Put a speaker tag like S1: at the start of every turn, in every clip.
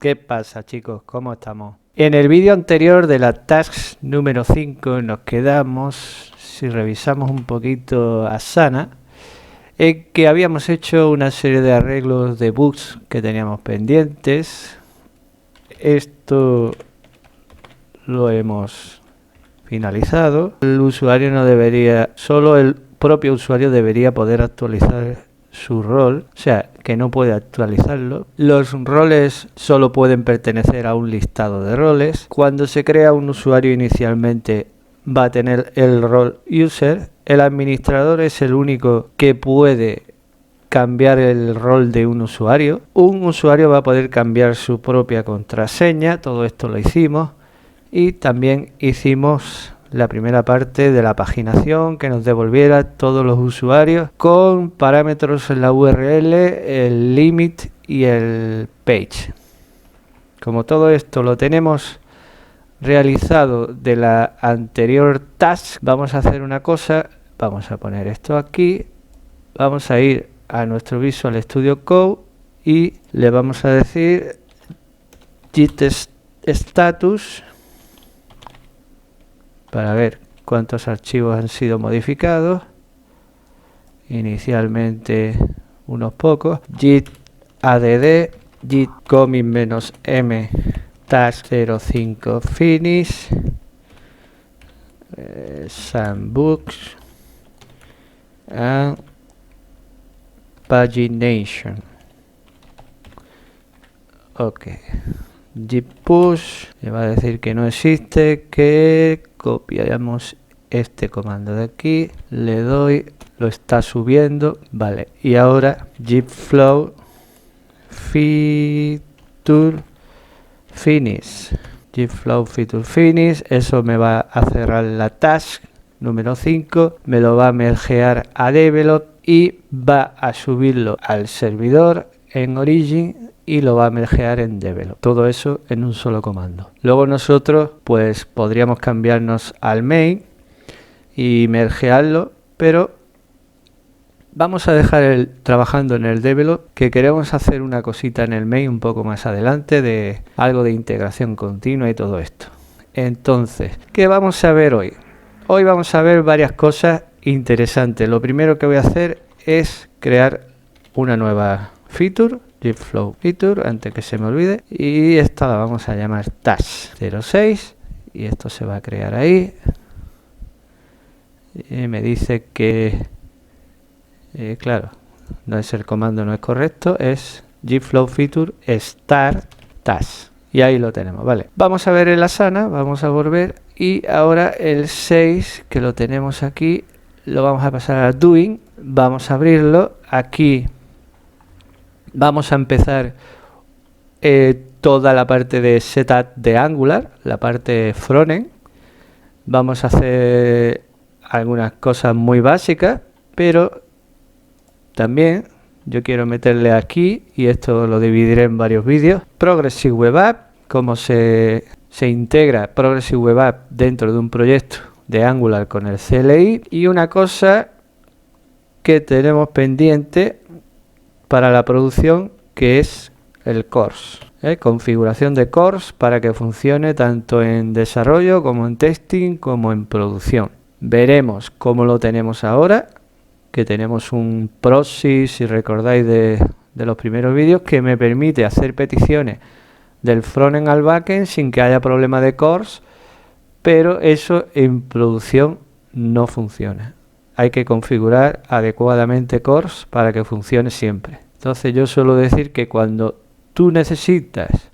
S1: ¿Qué pasa, chicos? ¿Cómo estamos? En el vídeo anterior de la task número 5 nos quedamos, si revisamos un poquito Asana, en que habíamos hecho una serie de arreglos de bugs que teníamos pendientes. Esto lo hemos finalizado. El usuario no debería, solo el propio usuario debería poder actualizar su rol, o sea, que no puede actualizarlo. Los roles solo pueden pertenecer a un listado de roles. Cuando se crea un usuario inicialmente va a tener el rol user. El administrador es el único que puede cambiar el rol de un usuario. Un usuario va a poder cambiar su propia contraseña. Todo esto lo hicimos. Y también hicimos la primera parte de la paginación, que nos devolviera todos los usuarios con parámetros en la URL, el limit y el page. Como todo esto lo tenemos realizado de la anterior task, vamos a hacer una cosa. Vamos a poner esto aquí, vamos a ir a nuestro Visual Studio Code y le vamos a decir git status para ver cuántos archivos han sido modificados. Inicialmente unos pocos. Git add git commit-m task 05 finish sandbox and pagination. Ok. Git push le va a decir que no existe, que copiamos este comando de aquí, le doy, lo está subiendo, vale, y ahora git flow feature finish, git flow feature finish, eso me va a cerrar la task número 5, me lo va a mergear a develop y va a subirlo al servidor en origin y lo va a mergear en develop. Todo eso en un solo comando. Luego nosotros pues podríamos cambiarnos al main y mergearlo, pero vamos a dejar trabajando en el develop, que queremos hacer una cosita en el main un poco más adelante, de algo de integración continua y todo esto. Entonces, ¿qué vamos a ver hoy? Hoy vamos a ver varias cosas interesantes. Lo primero que voy a hacer es crear una nueva feature, git flow feature, antes que se me olvide, y esta la vamos a llamar task 06 y esto se va a crear ahí. Y me dice que claro, no es el comando, no es correcto, es git flow feature start task y ahí lo tenemos. Vale, vamos a ver el Asana, vamos a volver y ahora el 6 que lo tenemos aquí lo vamos a pasar a doing, vamos a abrirlo aquí. Vamos a empezar toda la parte de setup de Angular, la parte frontend. Vamos a hacer algunas cosas muy básicas, pero también yo quiero meterle aquí, y esto lo dividiré en varios vídeos, Progressive Web App, cómo se integra Progressive Web App dentro de un proyecto de Angular con el CLI, y una cosa que tenemos pendiente para la producción, que es el CORS, configuración de CORS para que funcione tanto en desarrollo como en testing como en producción. Veremos cómo lo tenemos ahora, que tenemos un proxy, si recordáis de los primeros vídeos, que me permite hacer peticiones del frontend al backend sin que haya problema de CORS, pero eso en producción no funciona. Hay que configurar adecuadamente CORS para que funcione siempre. Entonces yo suelo decir que cuando tú necesitas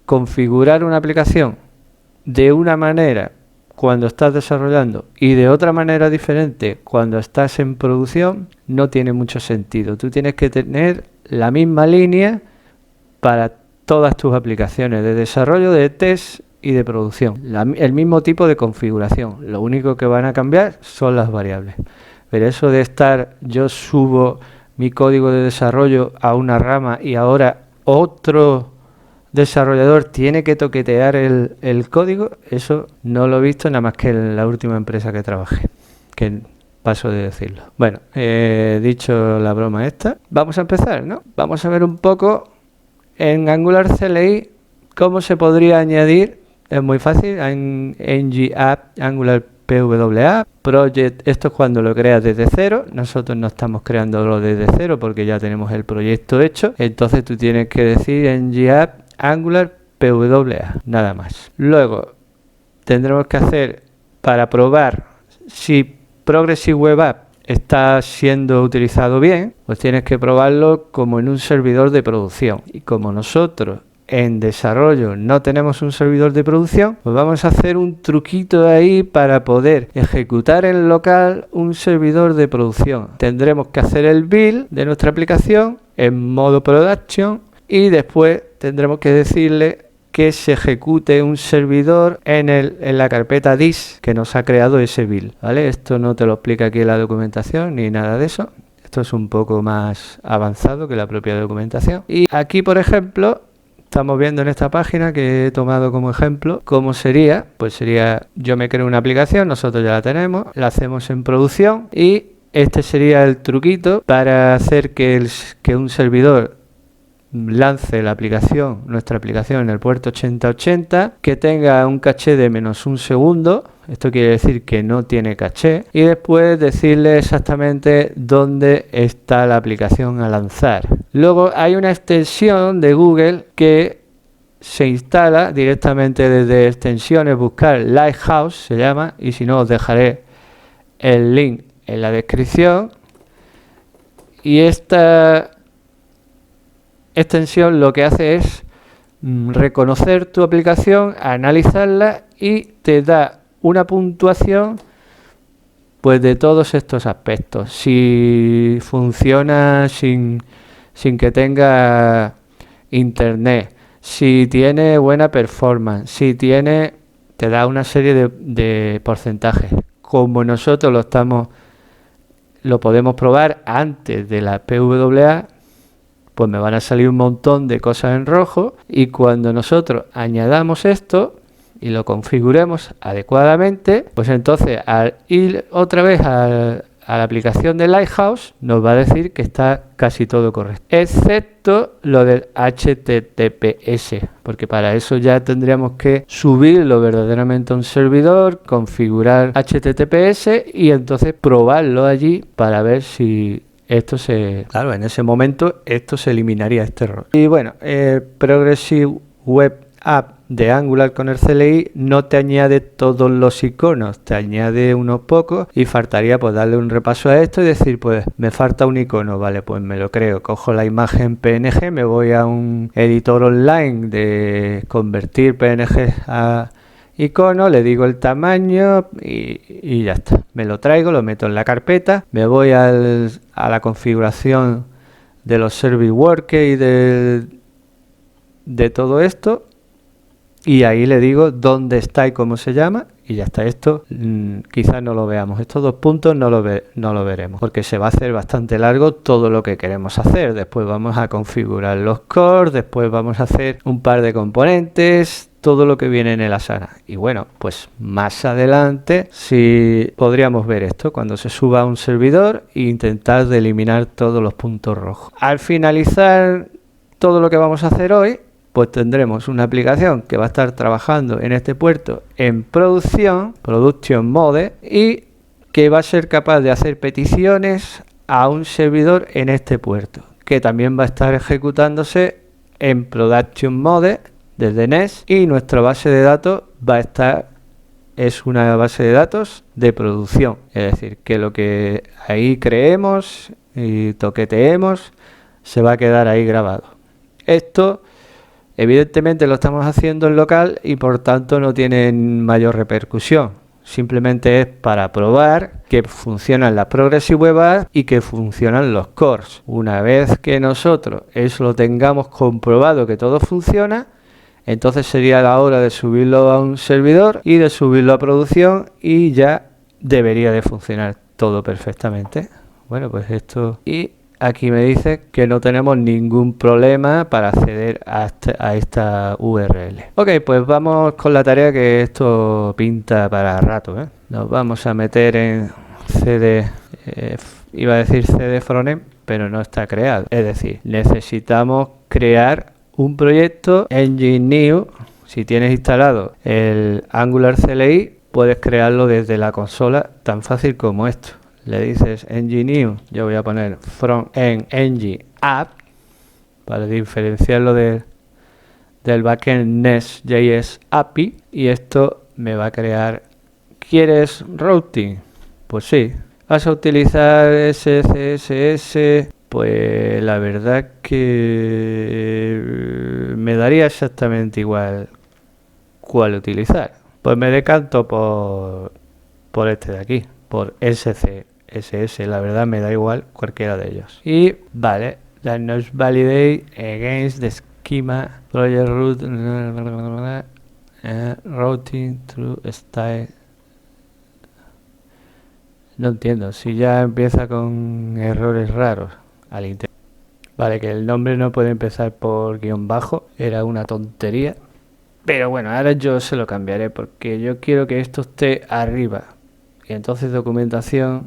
S1: configurar una aplicación de una manera cuando estás desarrollando y de otra manera diferente cuando estás en producción, no tiene mucho sentido. Tú tienes que tener la misma línea para todas tus aplicaciones de desarrollo, de test y de producción. El mismo tipo de configuración. Lo único que van a cambiar son las variables. Pero eso de estar, yo subo mi código de desarrollo a una rama y ahora otro desarrollador tiene que toquetear el código, eso no lo he visto nada más que en la última empresa que trabajé, que paso de decirlo. Bueno, dicho la broma esta, vamos a empezar, ¿no? Vamos a ver un poco en Angular CLI, ¿cómo se podría añadir? Es muy fácil, en ng-app Angular PWA, project, esto es cuando lo creas desde cero. Nosotros no estamos creándolo desde cero porque ya tenemos el proyecto hecho. Entonces tú tienes que decir ng-app Angular PWA, nada más. Luego tendremos que hacer, para probar si Progressive Web App está siendo utilizado bien, pues tienes que probarlo como en un servidor de producción. Y como nosotros en desarrollo no tenemos un servidor de producción, pues vamos a hacer un truquito ahí para poder ejecutar en local un servidor de producción. Tendremos que hacer el build de nuestra aplicación en modo production y después tendremos que decirle que se ejecute un servidor en la carpeta dis que nos ha creado ese build, ¿vale? Esto no te lo explica aquí la documentación ni nada de eso. Esto es un poco más avanzado que la propia documentación. Y aquí, por ejemplo, estamos viendo en esta página que he tomado como ejemplo cómo sería. Pues sería, yo me creo una aplicación, nosotros ya la tenemos, la hacemos en producción y este sería el truquito para hacer que un servidor lance la aplicación, nuestra aplicación en el puerto 8080, que tenga un caché de menos un segundo. Esto quiere decir que no tiene caché, y después decirle exactamente dónde está la aplicación a lanzar. Luego hay una extensión de Google que se instala directamente desde extensiones, buscar Lighthouse se llama, y si no os dejaré el link en la descripción. Y esta extensión lo que hace es reconocer tu aplicación, analizarla y te da una puntuación pues de todos estos aspectos. Si funciona sin que tenga internet, si tiene buena performance, si tiene, te da una serie de porcentajes. Como nosotros lo podemos probar antes de la PWA, pues me van a salir un montón de cosas en rojo, y cuando nosotros añadamos esto y lo configuremos adecuadamente, pues entonces al ir otra vez a la aplicación de Lighthouse nos va a decir que está casi todo correcto, excepto lo del HTTPS, porque para eso ya tendríamos que subirlo verdaderamente a un servidor, configurar HTTPS y entonces probarlo allí para ver si claro, en ese momento esto se eliminaría, este error. Y bueno, Progressive Web App de Angular con el CLI no te añade todos los iconos, te añade unos pocos, y faltaría pues darle un repaso a esto y decir, pues me falta un icono, vale, pues me lo creo, cojo la imagen PNG, me voy a un editor online de convertir PNG a icono, le digo el tamaño y ya está. Me lo traigo, lo meto en la carpeta, me voy a la configuración de los service workers y de todo esto, y ahí le digo dónde está y cómo se llama, y ya está. Esto quizás no lo veamos, estos dos puntos no lo veremos, porque se va a hacer bastante largo todo lo que queremos hacer. Después vamos a configurar los cores, después vamos a hacer un par de componentes, todo lo que viene en el Asana. Y bueno, pues más adelante sí podríamos ver esto cuando se suba a un servidor e intentar de eliminar todos los puntos rojos. Al finalizar todo lo que vamos a hacer hoy, pues tendremos una aplicación que va a estar trabajando en este puerto en producción, production mode, y que va a ser capaz de hacer peticiones a un servidor en este puerto, que también va a estar ejecutándose en production mode desde Nest, y nuestra base de datos es una base de datos de producción, es decir, que lo que ahí creemos y toqueteemos se va a quedar ahí grabado. Esto evidentemente lo estamos haciendo en local y por tanto no tiene mayor repercusión. Simplemente es para probar que funcionan las Progressive Web Apps y que funcionan los cores. Una vez que nosotros eso lo tengamos comprobado que todo funciona, entonces sería la hora de subirlo a un servidor y de subirlo a producción, y ya debería de funcionar todo perfectamente. Bueno, pues esto... Y aquí me dice que no tenemos ningún problema para acceder a esta URL. Ok, pues vamos con la tarea, que esto pinta para rato, ¿eh? Nos vamos a meter en CD, iba a decir CD Frontend, pero no está creado. Es decir, necesitamos crear un proyecto, Engine New. Si tienes instalado el Angular CLI, puedes crearlo desde la consola, tan fácil como esto. Le dices Engine New, yo voy a poner Front-End Engine App para diferenciarlo del backend Nest.js API, y esto me va a crear. ¿Quieres routing? Pues sí. ¿Vas a utilizar SCSS? Pues la verdad que me daría exactamente igual cuál utilizar. Pues me decanto por este de aquí, por SCSS. La verdad me da igual cualquiera de ellos. Y vale, la nos validate against the schema project root routing through style. No entiendo, si ya empieza con errores raros al intentar. Vale, que el nombre no puede empezar por guión bajo, era una tontería. Pero bueno, ahora yo se lo cambiaré porque yo quiero que esto esté arriba. Y entonces documentación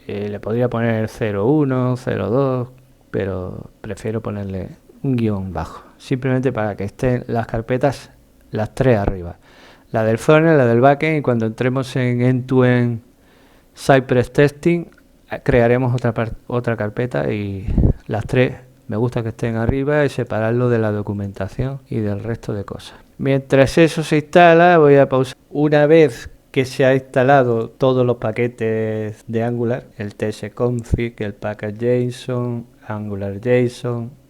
S1: le podría poner 01, 02, pero prefiero ponerle un guión bajo. Simplemente para que estén las carpetas, las tres arriba. La del frontend, la del backend, y cuando entremos en end-to-end Cypress Testing, crearemos otra carpeta, y las tres me gusta que estén arriba y separarlo de la documentación y del resto de cosas. Mientras eso se instala, voy a pausar. Una vez que se ha instalado todos los paquetes de Angular, el tsconfig, el package.json, AngularJSON,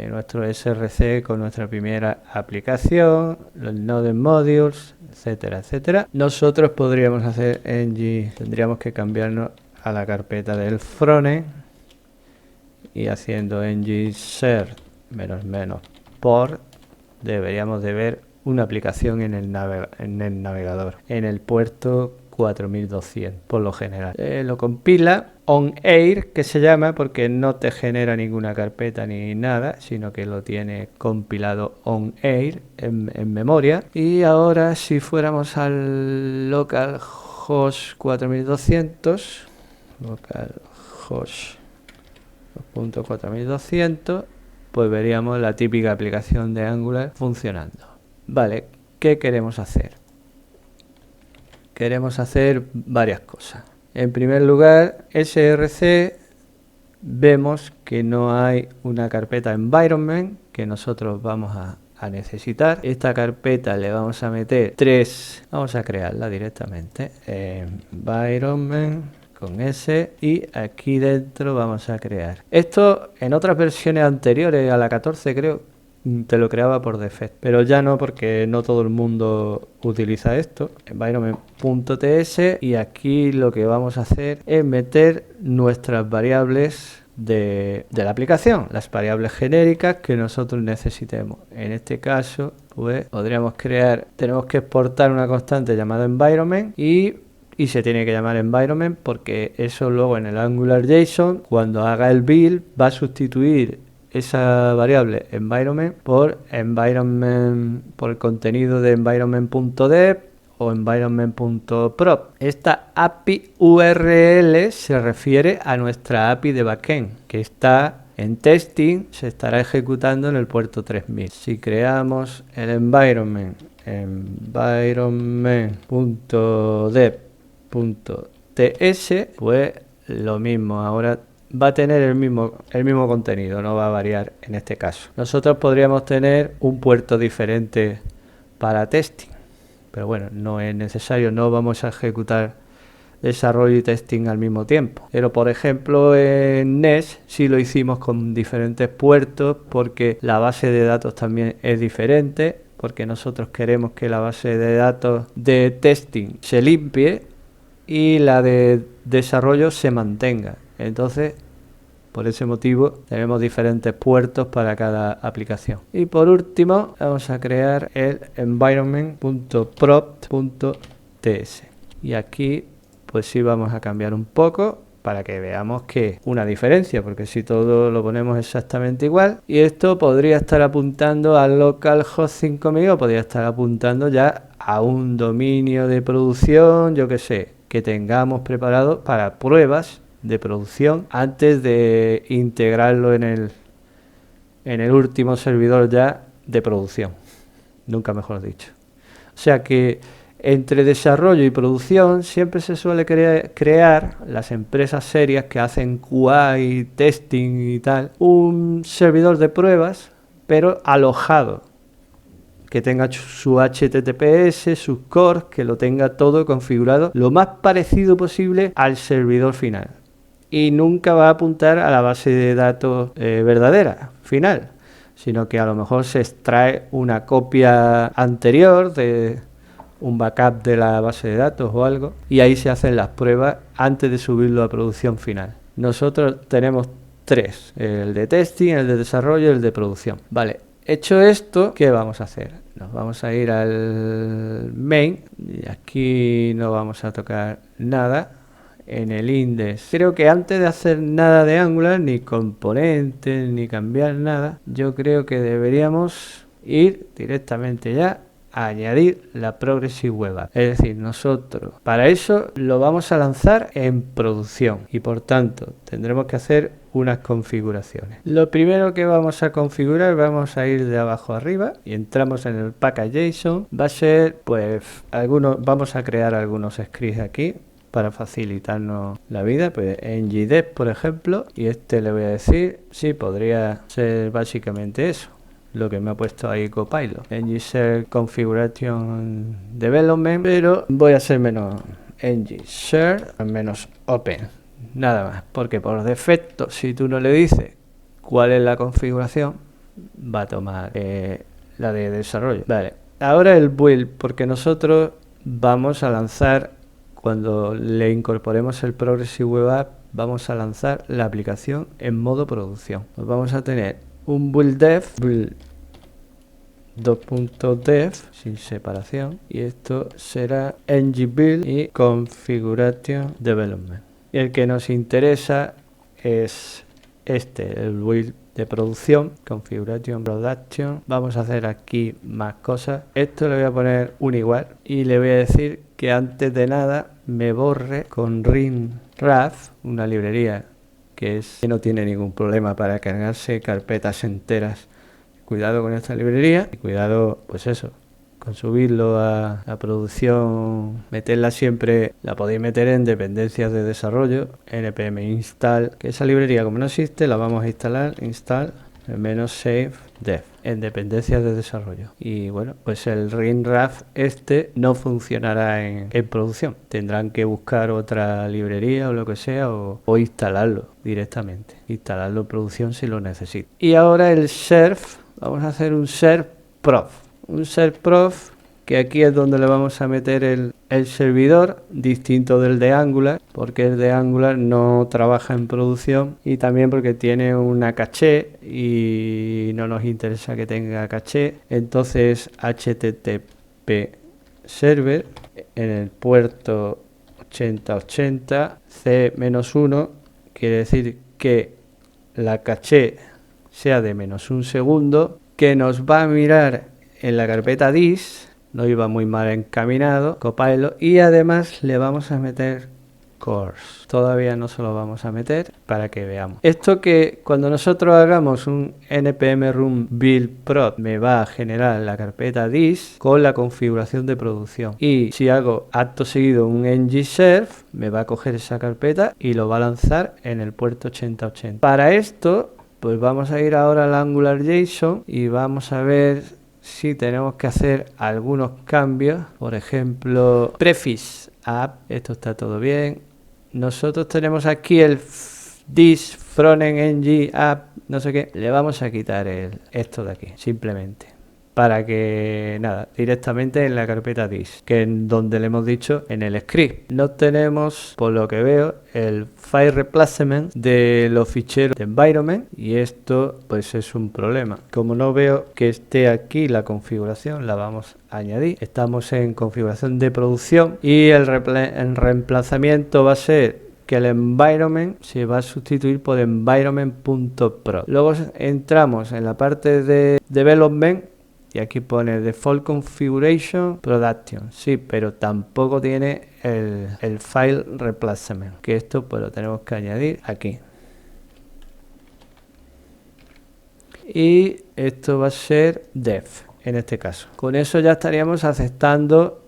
S1: nuestro src con nuestra primera aplicación, los node modules, etcétera, etcétera, nosotros podríamos hacer tendríamos que cambiarnos a la carpeta del frontend y haciendo ng ser --port deberíamos de ver una aplicación en el navegador, en el puerto 4200 por lo general. Lo compila OnAir, que se llama, porque no te genera ninguna carpeta ni nada, sino que lo tiene compilado OnAir en memoria. Y ahora si fuéramos al localhost 4200, localhost 2.4200, pues veríamos la típica aplicación de Angular funcionando. Vale, ¿qué queremos hacer? Queremos hacer varias cosas. En primer lugar, src, vemos que no hay una carpeta environment que nosotros vamos a necesitar. Esta carpeta le vamos a meter vamos a crearla directamente, environment con S, y aquí dentro vamos a crear. Esto en otras versiones anteriores, a la 14 creo, te lo creaba por defecto, pero ya no, porque no todo el mundo utiliza esto. Environment.ts, y aquí lo que vamos a hacer es meter nuestras variables de la aplicación, las variables genéricas que nosotros necesitemos. En este caso, pues tenemos que exportar una constante llamada environment, y se tiene que llamar environment porque eso luego en el AngularJSON, cuando haga el build, va a sustituir esa variable environment por el contenido de environment.dev o environment.prop. Esta API URL se refiere a nuestra API de backend, que está en testing, se estará ejecutando en el puerto 3000. Si creamos el environment.dev.ts, pues lo mismo, ahora va a tener el mismo contenido, no va a variar en este caso. Nosotros podríamos tener un puerto diferente para testing, pero bueno, no es necesario, no vamos a ejecutar desarrollo y testing al mismo tiempo. Pero por ejemplo en Nest sí lo hicimos con diferentes puertos, porque la base de datos también es diferente, porque nosotros queremos que la base de datos de testing se limpie y la de desarrollo se mantenga. Entonces, por ese motivo, tenemos diferentes puertos para cada aplicación. Y por último, vamos a crear el environment.prop.ts. Y aquí, pues sí, vamos a cambiar un poco para que veamos que una diferencia, porque si todo lo ponemos exactamente igual, y esto podría estar apuntando al localhost 5000, o podría estar apuntando ya a un dominio de producción, yo que sé, que tengamos preparado para pruebas de producción antes de integrarlo en en el último servidor ya de producción, nunca mejor dicho. O sea que entre desarrollo y producción siempre se suele crear, las empresas serias que hacen QA, testing y tal, un servidor de pruebas, pero alojado, que tenga su HTTPS, sus cores, que lo tenga todo configurado lo más parecido posible al servidor final. Y nunca va a apuntar a la base de datos verdadera, final, sino que a lo mejor se extrae una copia anterior de un backup de la base de datos o algo, y ahí se hacen las pruebas antes de subirlo a producción final. Nosotros tenemos tres, el de testing, el de desarrollo y el de producción. Vale, hecho esto, ¿qué vamos a hacer? Nos vamos a ir al main, y aquí no vamos a tocar nada. En el index, creo que antes de hacer nada de Angular, ni componentes, ni cambiar nada, yo creo que deberíamos ir directamente ya a añadir la Progressive Web App. Es decir, nosotros para eso lo vamos a lanzar en producción y por tanto tendremos que hacer unas configuraciones. Lo primero que vamos a configurar, vamos a ir de abajo arriba y entramos en el package.json. Va a ser, pues, vamos a crear algunos scripts aquí para facilitarnos la vida, pues en ngDev, por ejemplo, y le voy a decir, sí, podría ser básicamente eso, lo que me ha puesto ahí Copilot, ngShare Configuration Development, pero voy a hacer menos ngShare menos open, nada más, porque por defecto, si tú no le dices cuál es la configuración, va a tomar la de desarrollo. Vale, ahora el build, porque nosotros vamos a lanzar, cuando le incorporemos el Progressive Web App, vamos a lanzar la aplicación en modo producción. Pues vamos a tener un build dev, build 2.dev sin separación, y esto será ngbuild y configuration development. Y el que nos interesa es el build de producción, configuration production. Vamos a hacer aquí más cosas. Esto le voy a poner un igual y le voy a decir que antes de nada me borre con rinraf, una librería que no tiene ningún problema para cargarse carpetas enteras. Cuidado con esta librería y cuidado, pues eso, con subirlo a producción, meterla siempre, la podéis meter en dependencias de desarrollo, npm install, que esa librería como no existe la vamos a instalar, install -save dev en dependencias de desarrollo. Y bueno, pues el rinraf no funcionará en producción, tendrán que buscar otra librería o lo que sea, o instalarlo directamente, instalarlo en producción si lo necesita. Y ahora el serve, vamos a hacer un serve prof, que aquí es donde le vamos a meter el servidor, distinto del de Angular, porque el de Angular no trabaja en producción y también porque tiene una caché y no nos interesa que tenga caché. Entonces HTTP server en el puerto 8080 C-1 quiere decir que la caché sea de -1 segundo, que nos va a mirar en la carpeta dis, no iba muy mal encaminado, Copilot, y además le vamos a meter cores. Todavía no se lo vamos a meter para que veamos. Esto que cuando nosotros hagamos un npm run build prod me va a generar la carpeta dis con la configuración de producción. Y si hago acto seguido un ngserve, me va a coger esa carpeta y lo va a lanzar en el puerto 8080. Para esto, pues vamos a ir ahora al AngularJSON y vamos a ver si tenemos que hacer algunos cambios. Por ejemplo, prefix app, esto está todo bien. Nosotros tenemos aquí el this frontend ng app, no sé qué. Le vamos a quitar esto de aquí, simplemente, para que nada, directamente en la carpeta this, que es donde le hemos dicho en el script. No tenemos, por lo que veo, el file replacement de los ficheros de environment, y esto pues es un problema. Como no veo que esté aquí la configuración, la vamos a añadir. Estamos en configuración de producción y el reemplazamiento va a ser que el environment se va a sustituir por environment.pro. Luego entramos en la parte de development y aquí pone Default Configuration Production. Sí, pero tampoco tiene el File Replacement, que esto pues lo tenemos que añadir aquí. y esto va a ser def en este caso. Con eso ya estaríamos aceptando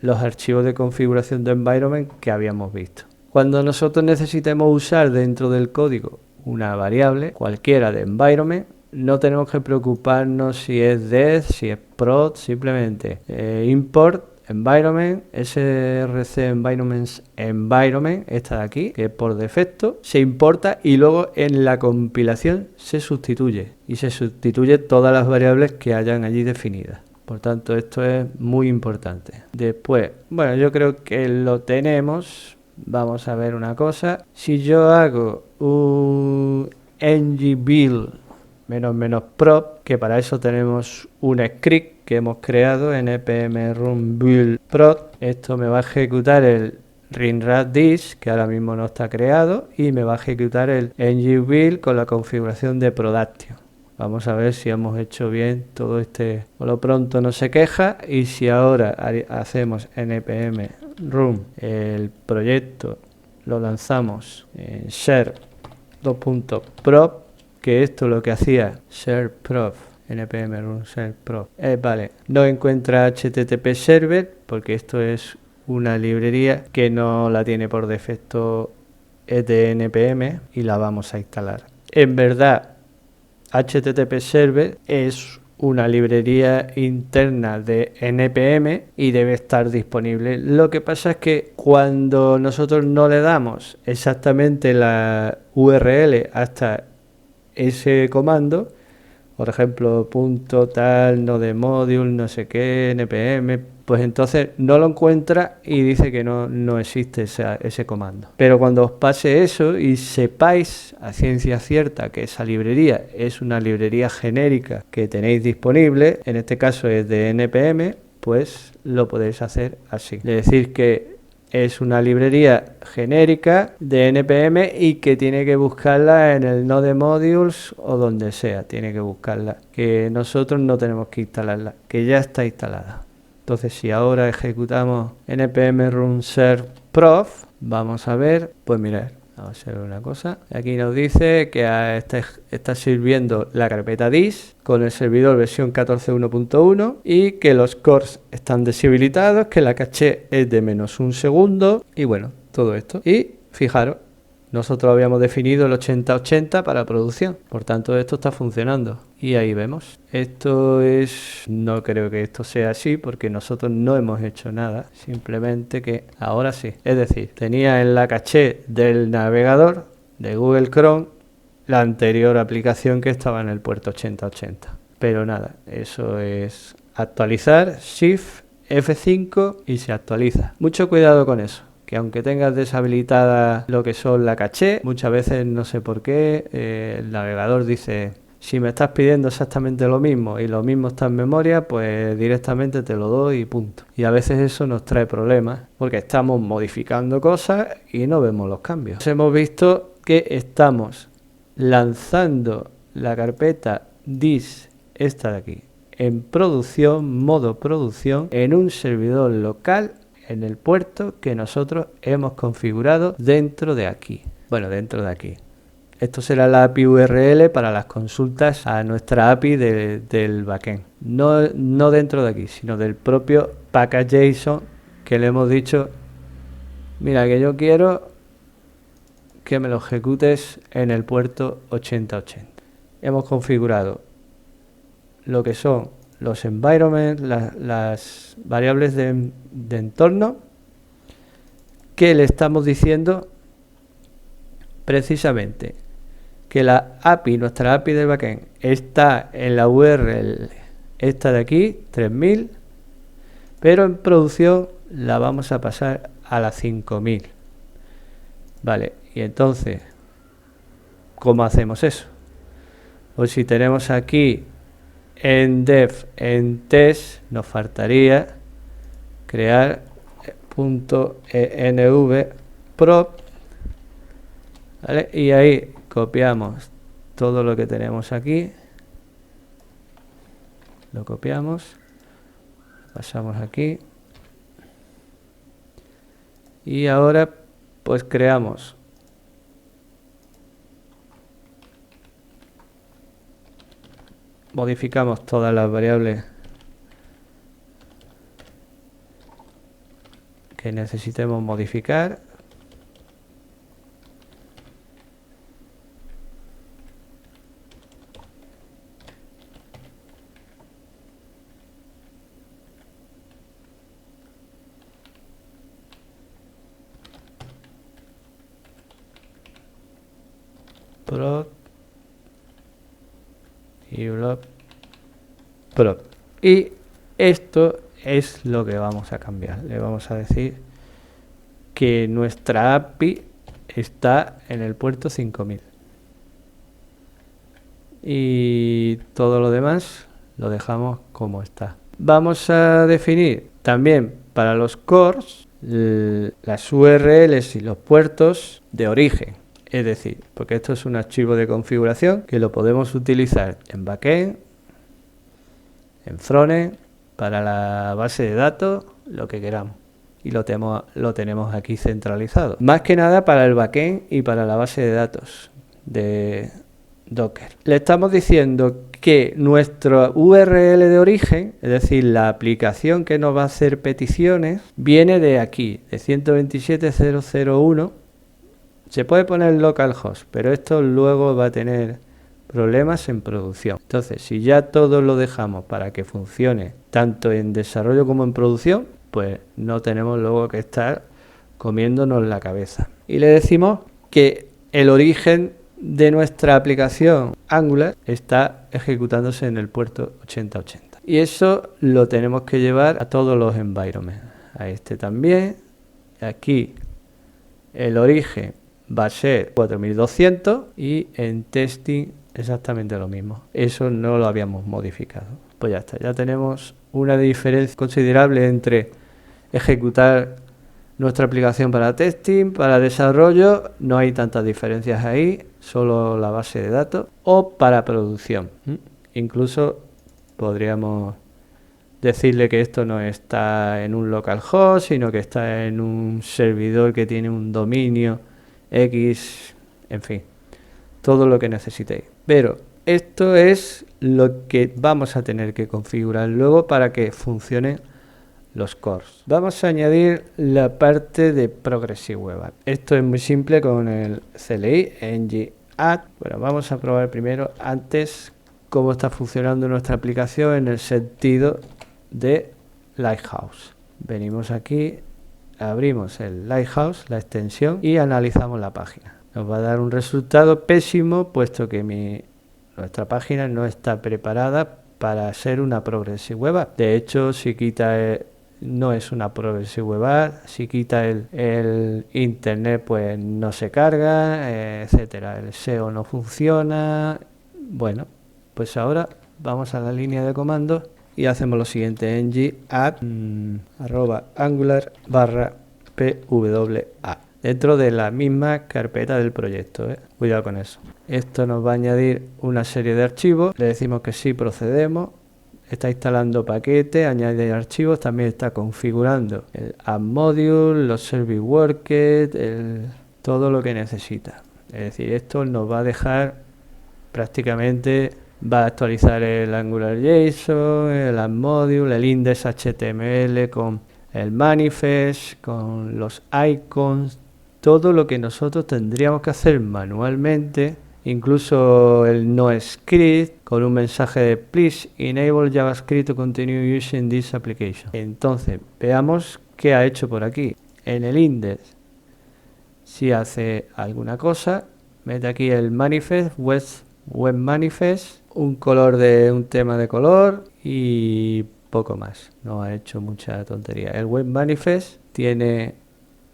S1: los archivos de configuración de environment que habíamos visto. Cuando nosotros necesitemos usar dentro del código una variable cualquiera de environment, no tenemos que preocuparnos si es def, si es prod, simplemente import environment, src environment, esta de aquí, que por defecto se importa y luego en la compilación se sustituye y se sustituye todas las variables que hayan allí definidas. Por tanto, esto es muy importante. Después, bueno, yo creo que lo tenemos. Vamos a ver una cosa. Si yo hago un ngbuild --prop, que para eso tenemos un script que hemos creado, npm run build prod, esto me va a ejecutar el rinratdisk, que ahora mismo no está creado, y me va a ejecutar el ngbuild con la configuración de production. Vamos a ver si hemos hecho bien todo este. Por lo pronto no se queja, y si ahora hacemos npm run el proyecto, lo lanzamos en share .prop, que esto lo que hacía share prop npm run share prop vale, no encuentra http server porque esto es una librería que no la tiene por defecto de npm y la vamos a instalar. En verdad, HTTP Server es una librería interna de NPM y debe estar disponible. Lo que pasa es que cuando nosotros no le damos exactamente la URL hasta ese comando, por ejemplo, punto tal, no de module, no sé qué, npm, pues entonces no lo encuentra y dice que no existe ese comando. Pero cuando os pase eso y sepáis a ciencia cierta que esa librería es una librería genérica que tenéis disponible, en este caso es de npm, pues lo podéis hacer así. Es decir, que es una librería genérica de npm y que tiene que buscarla en el node modules o donde sea, tiene que buscarla, que nosotros no tenemos que instalarla, que ya está instalada. Entonces, si ahora ejecutamos npm run share prof, vamos a ver, pues mirad, vamos a hacer una cosa. Aquí nos dice que está sirviendo la carpeta dis con el servidor versión 14.1.1 y que los cores están deshabilitados, que la caché es de -1 segundo y bueno, todo esto. Y fijaros, nosotros habíamos definido el 80-80 para producción, por tanto esto está funcionando y ahí vemos. Esto es, no creo que esto sea así porque nosotros no hemos hecho nada, simplemente que ahora sí. Es decir, tenía en la caché del navegador de Google Chrome la anterior aplicación que estaba en el puerto 8080. Pero nada, eso es actualizar, Shift F5 y se actualiza. Mucho cuidado con eso, que aunque tengas deshabilitada lo que son la caché, muchas veces no sé por qué el navegador dice: si me estás pidiendo exactamente lo mismo y lo mismo está en memoria, pues directamente te lo doy y punto. Y a veces eso nos trae problemas porque estamos modificando cosas y no vemos los cambios. Hemos visto que estamos lanzando la carpeta dis, esta de aquí, en producción, modo producción, en un servidor local en el puerto que nosotros hemos configurado dentro de aquí. Bueno, dentro de aquí. Esto será la API URL para las consultas a nuestra API del backend. No dentro de aquí, sino del propio package.json que le hemos dicho: mira, que yo quiero que me lo ejecutes en el puerto 8080. Hemos configurado lo que son los environments, las variables de entorno, que le estamos diciendo precisamente que la API, nuestra API del backend, está en la URL esta de aquí, 3000, pero en producción la vamos a pasar a la 5000. Vale, y entonces, ¿cómo hacemos eso? Pues si tenemos aquí en def, en test, nos faltaría crear .env prop, ¿vale? Y ahí copiamos todo lo que tenemos aquí, lo copiamos, pasamos aquí y ahora pues creamos modificamos todas las variables que necesitemos modificar. Prop y prop. Y esto es lo que vamos a cambiar. Le vamos a decir que nuestra API está en el puerto 5000. Y todo lo demás lo dejamos como está. Vamos a definir también para los cores las URLs y los puertos de origen. Es decir, porque esto es un archivo de configuración que lo podemos utilizar en backend, en frontend, para la base de datos, lo que queramos. Y lo tenemos aquí centralizado. Más que nada para el backend y para la base de datos de Docker. Le estamos diciendo que nuestra URL de origen, es decir, la aplicación que nos va a hacer peticiones, viene de aquí, de 127.0.0.1. Se puede poner localhost, pero esto luego va a tener problemas en producción. Entonces, si ya todo lo dejamos para que funcione tanto en desarrollo como en producción, pues no tenemos luego que estar comiéndonos la cabeza. Y le decimos que el origen de nuestra aplicación Angular está ejecutándose en el puerto 8080. Y eso lo tenemos que llevar a todos los environments. A este también. Aquí el origen va a ser 4200 y en testing exactamente lo mismo. Eso no lo habíamos modificado. Pues ya está, ya tenemos una diferencia considerable entre ejecutar nuestra aplicación para testing, para desarrollo, no hay tantas diferencias ahí, solo la base de datos, o para producción. Incluso podríamos decirle que esto no está en un localhost, sino que está en un servidor que tiene un dominio X, en fin, todo lo que necesitéis. Pero esto es lo que vamos a tener que configurar luego para que funcionen los cores. Vamos a añadir la parte de Progressive Web App. Esto es muy simple con el CLI ng add. Bueno, vamos a probar primero antes cómo está funcionando nuestra aplicación en el sentido de Lighthouse. Venimos aquí, abrimos el Lighthouse, la extensión, y analizamos la página. Nos va a dar un resultado pésimo, puesto que nuestra página no está preparada para ser una Progressive Web App. De hecho, si quita no es una Progressive Web App, si quita el internet, pues no se carga, etcétera. El SEO no funciona. Bueno, pues ahora vamos a la línea de comandos y hacemos lo siguiente: ng add @angular /pwa dentro de la misma carpeta del proyecto. Cuidado con eso. Esto nos va a añadir una serie de archivos. Le decimos que sí, procedemos. Está instalando paquetes, añade archivos, también está configurando el app module, los service workers, todo lo que necesita. Es decir, esto nos va a dejar prácticamente, va a actualizar el AngularJSON, el app module, el index HTML con el manifest, con los icons, todo lo que nosotros tendríamos que hacer manualmente. Incluso el NoScript con un mensaje de please enable JavaScript to continue using this application. Entonces, veamos qué ha hecho por aquí. En el index, si hace alguna cosa, mete aquí el manifest, web manifest, un color de un tema de color y poco más. No ha hecho mucha tontería. El web manifest tiene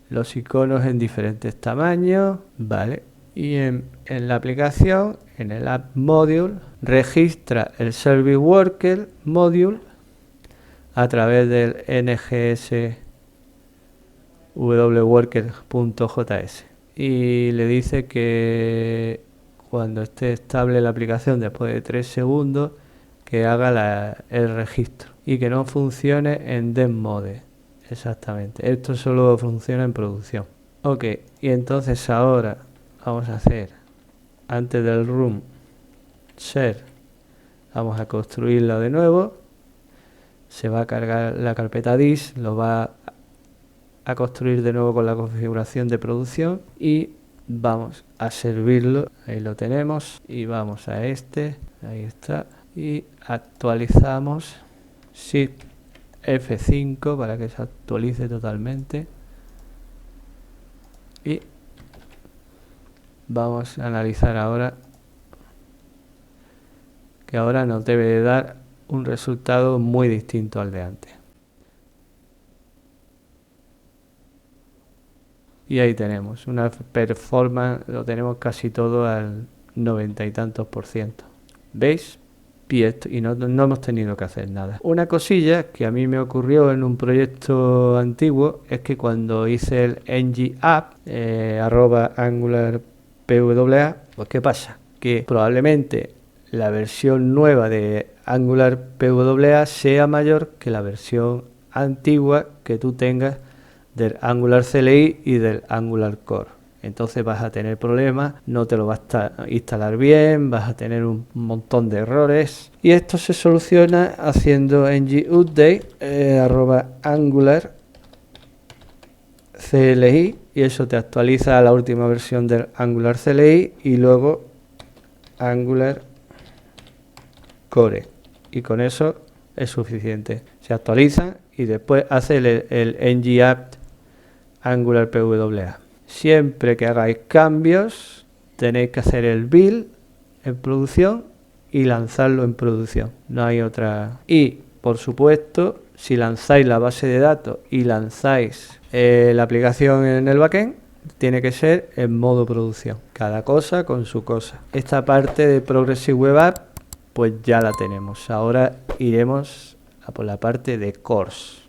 S1: los iconos en diferentes tamaños, ¿vale? Y en la aplicación, en el app module, registra el service worker module a través del ngs wworker.js y le dice que cuando esté estable la aplicación después de 3 segundos que haga el registro y que no funcione en dev mode. Exactamente, esto solo funciona en producción. Ok, y entonces ahora vamos a hacer, antes del run, share Vamos a construirlo de nuevo. Se va a cargar la carpeta dis, lo va a construir de nuevo con la configuración de producción y vamos a servirlo. Ahí lo tenemos y vamos a este, ahí está, y actualizamos. Shift F5 para que se actualice totalmente y vamos a analizar ahora, que ahora nos debe de dar un resultado muy distinto al de antes. Y ahí tenemos una performance, lo tenemos casi todo al 90 y tantos %. ¿Veis? Y no hemos tenido que hacer nada. Una cosilla que a mí me ocurrió en un proyecto antiguo es que cuando hice el ng-app @angular pwa, pues ¿qué pasa? Que probablemente la versión nueva de Angular PWA sea mayor que la versión antigua que tú tengas del Angular CLI y del Angular Core. Entonces vas a tener problemas, no te lo vas a instalar bien, vas a tener un montón de errores. Y esto se soluciona haciendo ng-update @angular CLI, y eso te actualiza a la última versión del Angular CLI y luego Angular Core. Y con eso es suficiente. Se actualiza y después hace el ng-app Angular PWA. Siempre que hagáis cambios tenéis que hacer el build en producción y lanzarlo en producción. No hay otra. Y por supuesto, si lanzáis la base de datos y lanzáis la aplicación en el backend, tiene que ser en modo producción. Cada cosa con su cosa. Esta parte de Progressive Web App pues ya la tenemos. Ahora iremos a por la parte de cores.